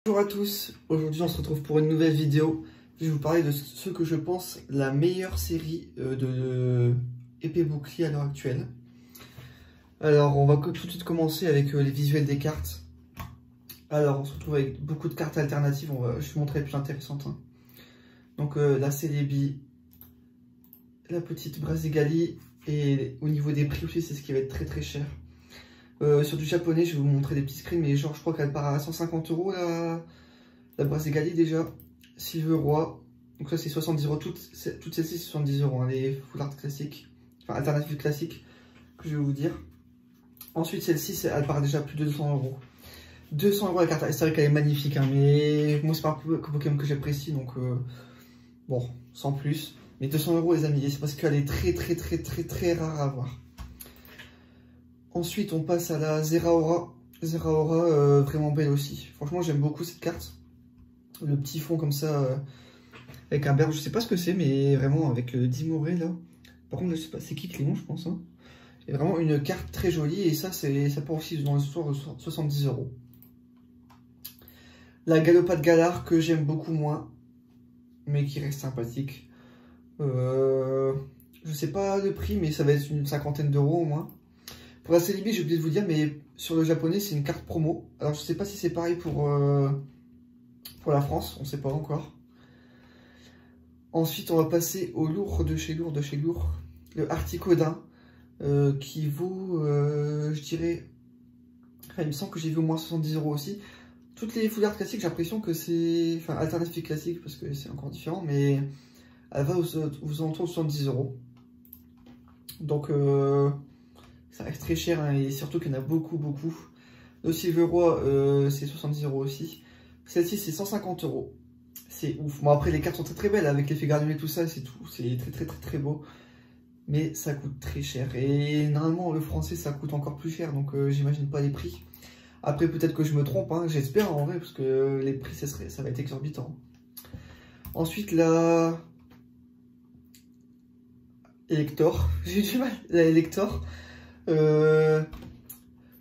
Bonjour à tous, aujourd'hui on se retrouve pour une nouvelle vidéo. Je vais vous parler de ce que je pense la meilleure série de épée bouclier à l'heure actuelle. Alors on va tout de suite commencer avec les visuels des cartes. Alors on se retrouve avec beaucoup de cartes alternatives, je vais vous montrer les plus intéressantes. Donc la Celebi, la petite Brasigali, et au niveau des prix aussi c'est ce qui va être très cher. Sur du japonais, je vais vous montrer des petits screens, mais genre je crois qu'elle part à 150 € la Brasigali déjà. Silver Roi, donc ça c'est 70 €, toutes celles-ci c'est 70 €, hein, les full art classiques, enfin alternatives classiques que je vais vous dire. Ensuite celle-ci, elle part déjà à plus de 200 €. 200 € la carte, c'est vrai qu'elle est magnifique, hein, mais moi c'est pas un Pokémon que j'apprécie, donc bon, sans plus. Mais 200 € les amis, c'est parce qu'elle est très rare à avoir. Ensuite, on passe à la Zeraora. Zeraora, vraiment belle aussi. Franchement, j'aime beaucoup cette carte. Le petit fond comme ça, avec un berbe, je sais pas ce que c'est, mais vraiment avec le Dimoré là. Par contre, je sais pas, c'est qui Clément, je pense. Hein. C'est vraiment une carte très jolie, et ça part aussi dans l'histoire de 70 €. La Galopade Galar, que j'aime beaucoup moins, mais qui reste sympathique. Je sais pas le prix, mais ça va être une cinquantaine d'euros au moins. Pour la Celebi, j'ai oublié de vous dire, mais sur le japonais, c'est une carte promo. Alors, je sais pas si c'est pareil pour la France, on sait pas encore. Ensuite, on va passer au lourd de chez lourd le Articodin, qui vaut, je dirais, il me semble que j'ai vu au moins 70 € aussi. Toutes les full art classiques, j'ai l'impression que c'est, enfin, alternative classique, parce que c'est encore différent, mais elle va aux alentours de 70 €. Donc, ça reste très cher, hein, et surtout qu'il y en a beaucoup. Le Silver Roi, c'est 70 € aussi. Celle-ci, c'est 150 €. C'est ouf. Bon, après, les cartes sont très belles avec l'effet granulé, tout ça, c'est tout. C'est très beau. Mais ça coûte très cher. Et normalement, le français, ça coûte encore plus cher. Donc, j'imagine pas les prix. Après, peut-être que je me trompe, hein, j'espère en vrai, parce que les prix, ça va être exorbitant. Ensuite, la Elector. J'ai du mal. La Elector.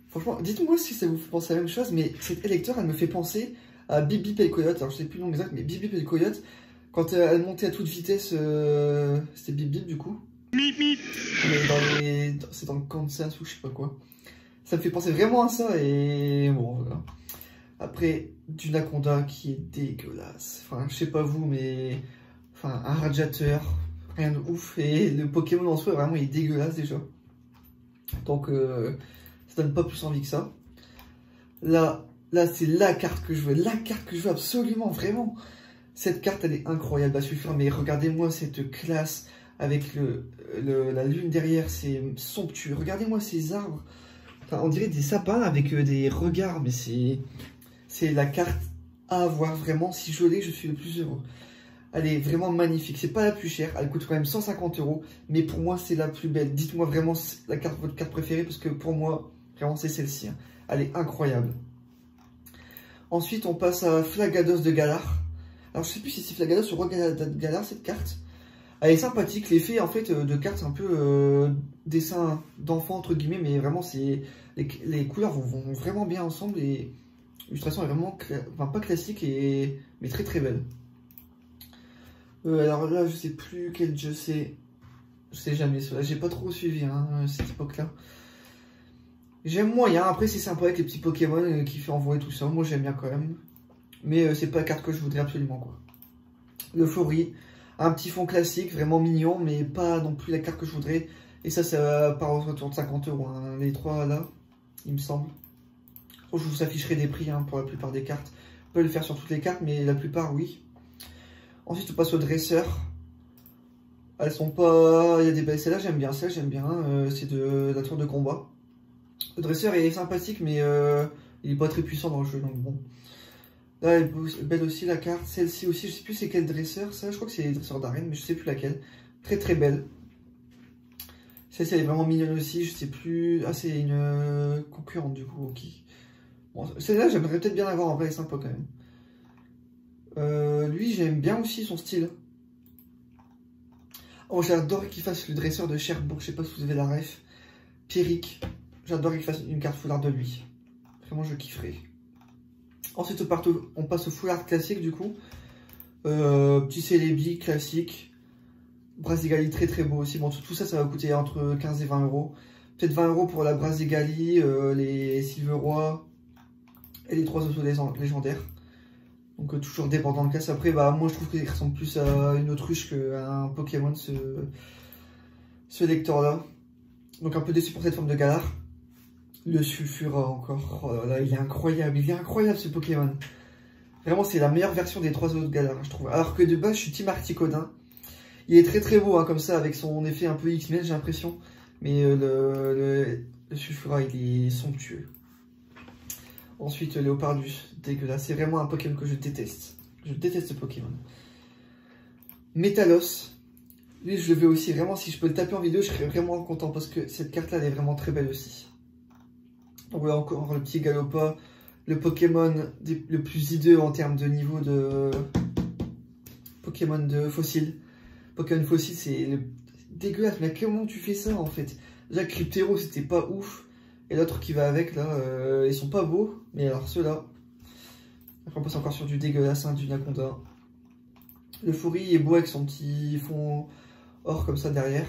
Franchement, dites-moi si ça vous fait penser à la même chose, mais cette Elector, elle me fait penser à Bip Bip et le Coyote. Alors, je sais plus le nom exact, mais Bip Bip et le Coyote, quand elle montait à toute vitesse, c'était Bip Bip du coup. C'est dans le Kansas ou je sais pas quoi. Ça me fait penser vraiment à ça, et bon, voilà. Après, du Naconda qui est dégueulasse. Enfin, je sais pas vous, mais enfin, un radiateur, rien de ouf. Et le Pokémon en soi, vraiment, il est dégueulasse déjà. Donc, ça donne pas plus envie que ça. Là c'est la carte que je veux, absolument, vraiment. Cette carte, elle est incroyable à suivre, mais regardez-moi cette classe avec la lune derrière, c'est somptueux. Regardez-moi ces arbres, enfin, on dirait des sapins avec des regards, mais c'est la carte à avoir, vraiment. Si je l'ai, je suis le plus heureux. Elle est vraiment magnifique, c'est pas la plus chère, elle coûte quand même 150 €, mais pour moi c'est la plus belle. Dites-moi vraiment votre carte préférée, parce que pour moi, vraiment c'est celle-ci. Hein. Elle est incroyable. Ensuite on passe à Flagados de Galar. Alors je sais plus si c'est Flagados ou Roi Galar cette carte. Elle est sympathique, l'effet en fait de carte, c'est un peu dessin d'enfant entre guillemets, mais vraiment les couleurs vont vraiment bien ensemble, et l'illustration est vraiment, enfin, pas classique, mais très belle. Alors là, je sais plus quel jeu c'est. Je sais jamais cela. J'ai pas trop suivi hein, cette époque-là. J'aime moyen. Après, c'est sympa avec les petits Pokémon qui fait envoyer tout ça. Moi, j'aime bien quand même. Mais c'est pas la carte que je voudrais absolument, quoi. Le Flori. Un petit fond classique, vraiment mignon, mais pas non plus la carte que je voudrais. Et ça part autour de 50 €. Hein. Les trois là, il me semble. Je vous afficherai des prix hein, pour la plupart des cartes. On peut le faire sur toutes les cartes, mais la plupart, oui. Ensuite, on passe au dresseur. Elles sont pas... Il y a des belles... Celle-là, j'aime bien. Celle-là, j'aime bien. C'est de la tour de combat. Le dresseur est sympathique, mais il est pas très puissant dans le jeu. Donc bon. Là, elle est belle aussi, la carte. Celle-ci aussi, je sais plus c'est quel dresseur. Ça, je crois que c'est les dresseurs d'arène, mais je sais plus laquelle. Très belle. Celle-ci, elle est vraiment mignonne aussi. Je sais plus... Ah, c'est une concurrente, du coup. Ok. Bon, celle-là, j'aimerais peut-être bien l'avoir. En vrai, elle est sympa, quand même. Lui, j'aime bien aussi son style. Oh, j'adore qu'il fasse le dresseur de Cherbourg. Je sais pas si vous avez la ref. Pierrick. J'adore qu'il fasse une carte foulard de lui. Vraiment, je kifferais. Ensuite on passe au full art classique du coup. Petit Celebi classique. Brasigali très très beau aussi. Bon, tout ça, ça va coûter entre 15 et 20 euros. Peut-être 20 euros pour la Brasigali, les Silveroy et les 3 autos légendaires. Donc toujours dépendant de classe. Après, bah, moi je trouve qu'il ressemble plus à une autruche qu'à un Pokémon, ce lecteur-là. Donc un peu déçu pour cette forme de Galar. Le Sulfura encore. Oh là là, il est incroyable ce Pokémon. Vraiment, c'est la meilleure version des 3 autres Galar, je trouve. Alors que de base, je suis team Articodin. Il est très très beau, hein, comme ça, avec son effet un peu X-Men, j'ai l'impression. Mais le Sulfura, il est somptueux. Ensuite, Léopardus, dégueulasse. C'est vraiment un Pokémon que je déteste. Je déteste ce Pokémon. Métalos. Lui, je le veux aussi. Vraiment, si je peux le taper en vidéo, je serais vraiment content. Parce que cette carte-là, elle est vraiment très belle aussi. Donc voilà, encore le petit Galopa. Le Pokémon le plus hideux en termes de niveau de Pokémon de fossiles. Pokémon fossile, c'est dégueulasse. Mais comment tu fais ça, en fait? Déjà, Cryptero, c'était pas ouf. Et l'autre qui va avec, là, ils sont pas beaux. Mais alors ceux-là. Après, on passe encore sur du dégueulasse, hein, du Naconda. Le Foury est beau avec son petit fond or comme ça derrière.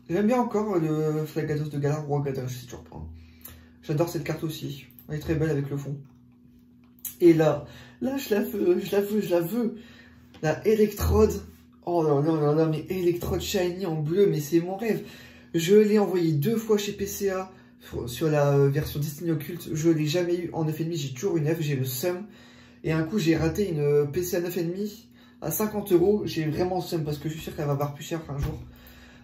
J'aime bien encore le Flagados de Galar ou Rogada, je sais toujours pas. J'adore cette carte aussi. Elle est très belle avec le fond. Et là, je la veux. La Electrode. Oh là là là là, mais Electrode Shiny en bleu, mais c'est mon rêve. Je l'ai envoyé 2 fois chez PCA. Sur la version Destiny Occulte, je l'ai jamais eu en 9,5, j'ai toujours une F, j'ai le seum. Et un coup, j'ai raté une PCA 9,5 à 50 euros. J'ai vraiment le seum parce que je suis sûr qu'elle va valoir plus cher un jour.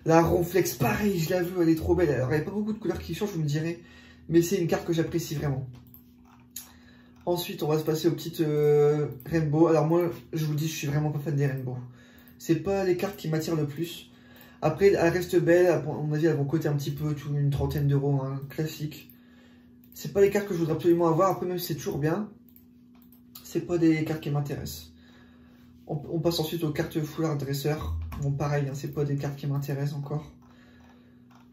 La Ronflex, pareil, je la veux, elle est trop belle. Alors, il n'y a pas beaucoup de couleurs qui changent, vous me direz. Mais c'est une carte que j'apprécie vraiment. Ensuite, on va se passer aux petites Rainbow. Alors moi, je vous dis, je suis vraiment pas fan des Rainbow. C'est pas les cartes qui m'attirent le plus. Après, elle reste belle, à mon avis, elles vont coûter un petit peu, une trentaine d'euros, hein, classique. C'est pas les cartes que je voudrais absolument avoir, après même si c'est toujours bien, c'est pas des cartes qui m'intéressent. On passe ensuite aux cartes Full Art Dresseur. Bon, pareil, hein, c'est pas des cartes qui m'intéressent encore.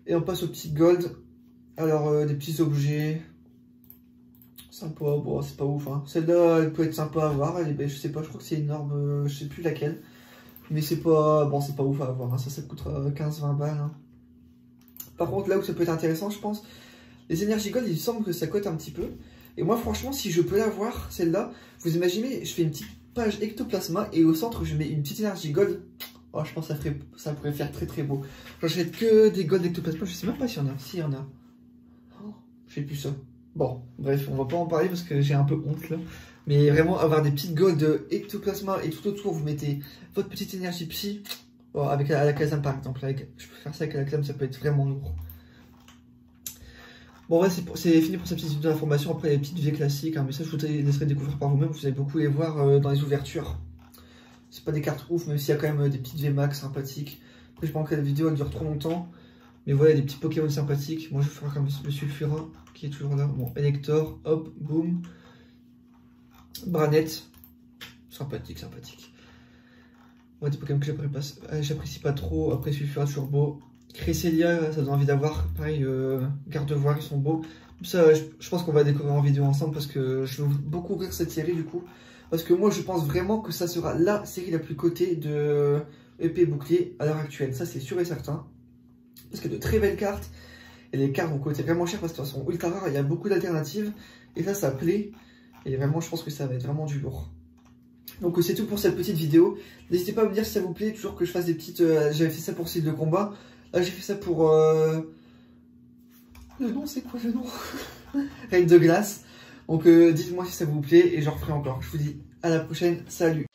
Et on passe aux petits Gold. Alors, des petits objets. Sympa, bon, c'est pas ouf, hein. Celle-là, elle peut être sympa à avoir, elle est belle, je sais pas, je crois que c'est une orbe, je sais plus laquelle. Mais c'est pas, bon, c'est pas ouf à avoir, hein. Ça coûtera 15-20 balles. Hein. Par contre, là où ça peut être intéressant, je pense, les énergies gold, il semble que ça cote un petit peu. Et moi, franchement, si je peux l'avoir, celle-là, vous imaginez, je fais une petite page ectoplasma et au centre, je mets une petite énergie gold. Oh, je pense que ça pourrait faire très très beau. J'achète que des gold ectoplasma, je sais même pas s'il y en a. S'il y en a. Oh, je sais plus ça. Bon, bref, on va pas en parler parce que j'ai un peu honte là. Mais vraiment, avoir des petites gold ectoplasma et tout autour, vous mettez votre petite énergie psy. Oh, avec la Kazam par exemple, je peux faire ça avec la Kazam, ça peut être vraiment lourd. Bon, ouais, c'est fini pour cette petite vidéo d'information. Après, les petites V classiques, hein, mais ça, je vous laisserai découvrir par vous-même. Vous allez beaucoup les voir dans les ouvertures. C'est pas des cartes ouf, même s'il y a quand même des petites V max sympathiques. Après, je pense que la vidéo elle dure trop longtemps. Mais voilà, des petits Pokémon sympathiques. Moi, je vais faire comme le Sulfura qui est toujours là. Bon, Elector, hop, boum. Branette. Sympathique. Ouais, des Pokémon que j'apprécie pas trop. Après, Sulfura, toujours beau. Cresselia, ça donne envie d'avoir. Pareil, Gardevoir, ils sont beaux. Ça, je pense qu'on va découvrir en vidéo ensemble parce que je veux beaucoup ouvrir cette série du coup. Parce que moi, je pense vraiment que ça sera la série la plus cotée de épée bouclier à l'heure actuelle. Ça, c'est sûr et certain. Parce qu'il y a de très belles cartes. Et les cartes vont coûter vraiment cher parce qu'elles sont ultra rares. Il y a beaucoup d'alternatives. Et ça plaît. Et vraiment, je pense que ça va être vraiment du lourd. Donc c'est tout pour cette petite vidéo. N'hésitez pas à me dire si ça vous plaît. Toujours que je fasse des petites... J'avais fait ça pour style de combat. Là, j'ai fait ça pour... Le nom, c'est quoi le nom? Reine de glace. Donc dites-moi si ça vous plaît et j'en referai encore. Je vous dis à la prochaine. Salut.